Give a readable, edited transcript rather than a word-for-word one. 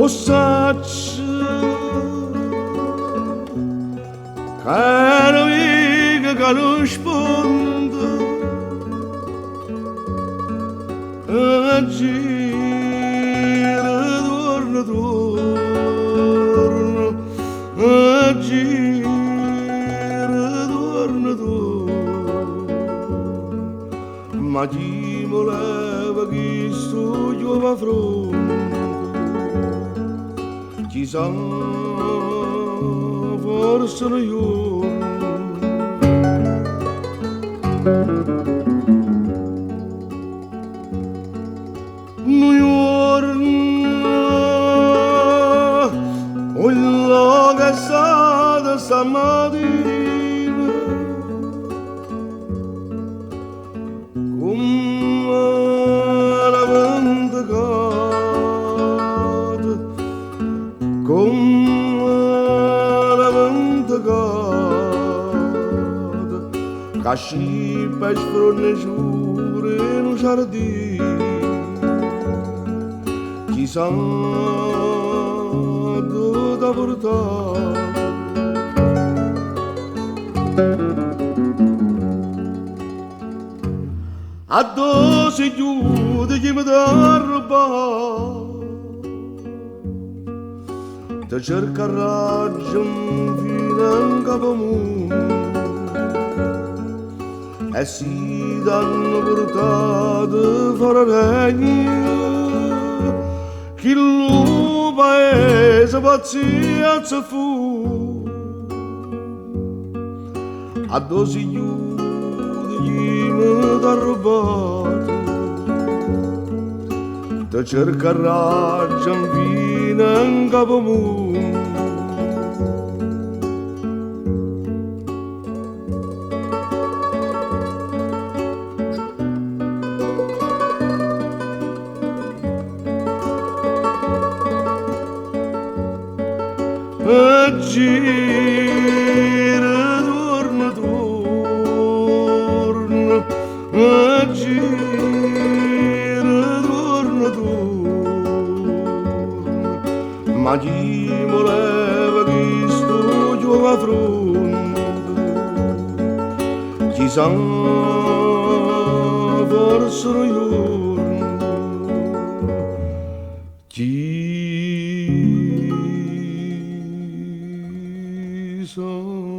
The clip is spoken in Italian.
o sacci cara amiga che risponde a gira torna torna a gira torna torna ma chi voleva che sto giova fronte chissà forse non io New York o la casata stamattina come la vendicata come la vendicata che scippa e sfroneggiure in un giardino chissà dove portare addosso si chiude chi mi dà rubare ti cerca raggio fino in capo e si danno portate fuori regno chi lo paese pazienza fu a dosi chiude chi mi dà rubato ti cerca raggio fino in capo e gira torna torna e gira torna torna ma chi voleva che sto giova fronte chissà forse non io chi sono